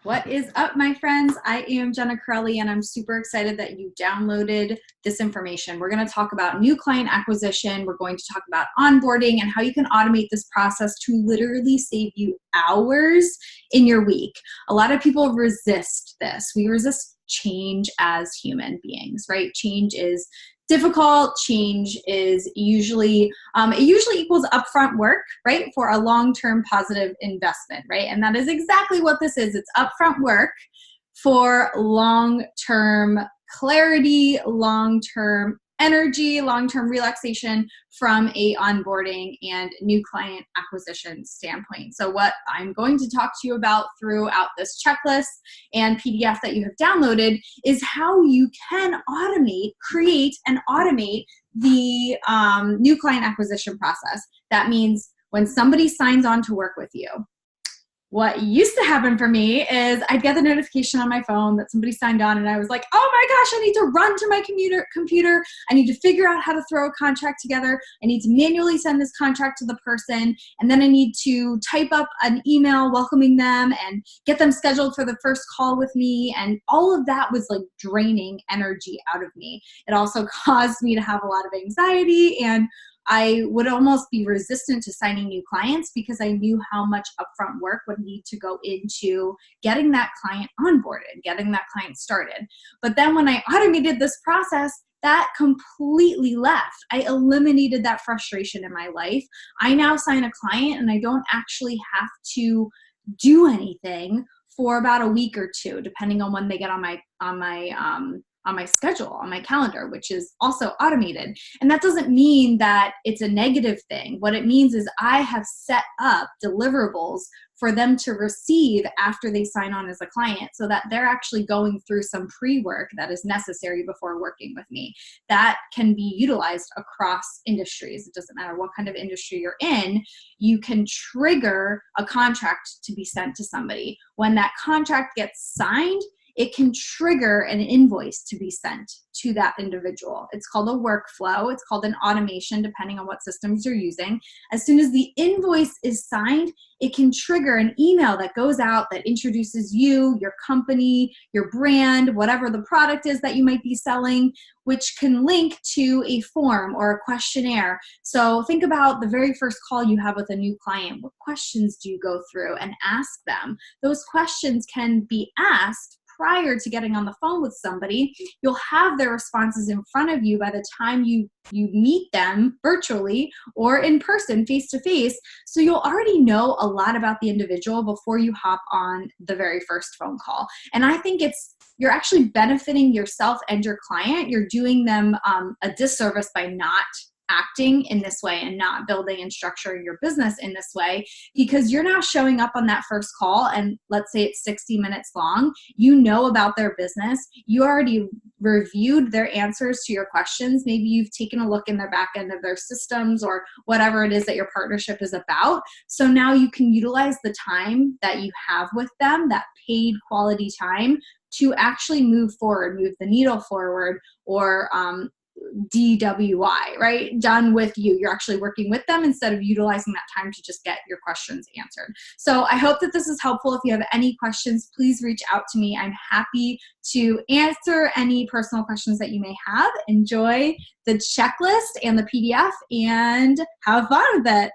What is up, my friends? I am Jenna Corelli, and I'm super excited that you downloaded this information. We're going to talk about new client acquisition. We're going to talk about onboarding and how you can automate this process to literally save you hours in your week. A lot of people resist this. We resist change as human beings, right? Change is difficult. Change is usually, it usually equals upfront work, right? For a long-term positive investment, right? And that is exactly what this is. It's upfront work for long-term clarity, long-term energy, long-term relaxation from a onboarding and new client acquisition standpoint. So what I'm going to talk to you about throughout this checklist and PDF that you have downloaded is how you can create and automate the new client acquisition process. That means when somebody signs on to work with you, what used to happen for me is I'd get the notification on my phone that somebody signed on, and I was like, oh my gosh, I need to run to my computer. I need to figure out how to throw a contract together. I need to manually send this contract to the person, and then I need to type up an email welcoming them and get them scheduled for the first call with me. And all of that was like draining energy out of me. It also caused me to have a lot of anxiety, and I would almost be resistant to signing new clients because I knew how much upfront work would need to go into getting that client onboarded, getting that client started. But then when I automated this process, that completely left. I eliminated that frustration in my life. I now sign a client and I don't actually have to do anything for about a week or two, depending on when they get on my schedule, on my calendar, which is also automated. And that doesn't mean that it's a negative thing. What it means is I have set up deliverables for them to receive after they sign on as a client so that they're actually going through some pre-work that is necessary before working with me. That can be utilized across industries. It doesn't matter what kind of industry you're in. You can trigger a contract to be sent to somebody. When that contract gets signed, it can trigger an invoice to be sent to that individual. It's called a workflow. It's called an automation, depending on what systems you're using. As soon as the invoice is signed, it can trigger an email that goes out that introduces you, your company, your brand, whatever the product is that you might be selling, which can link to a form or a questionnaire. So think about the very first call you have with a new client. What questions do you go through and ask them? Those questions can be asked prior to getting on the phone with somebody. You'll have their responses in front of you by the time you meet them virtually or in person, face to face. So you'll already know a lot about the individual before you hop on the very first phone call. And I think you're actually benefiting yourself and your client. You're doing them a disservice by not acting in this way and not building and structuring your business in this way, because you're now showing up on that first call, and let's say it's 60 minutes long. You know about their business. You already reviewed their answers to your questions. Maybe you've taken a look in their back end of their systems or whatever it is that your partnership is about. So now you can utilize the time that you have with them, that paid quality time, to actually move forward, move the needle forward, or DWI, right? Done with you. You're actually working with them instead of utilizing that time to just get your questions answered. So I hope that this is helpful. If you have any questions, please reach out to me. I'm happy to answer any personal questions that you may have. Enjoy the checklist and the PDF and have fun with it.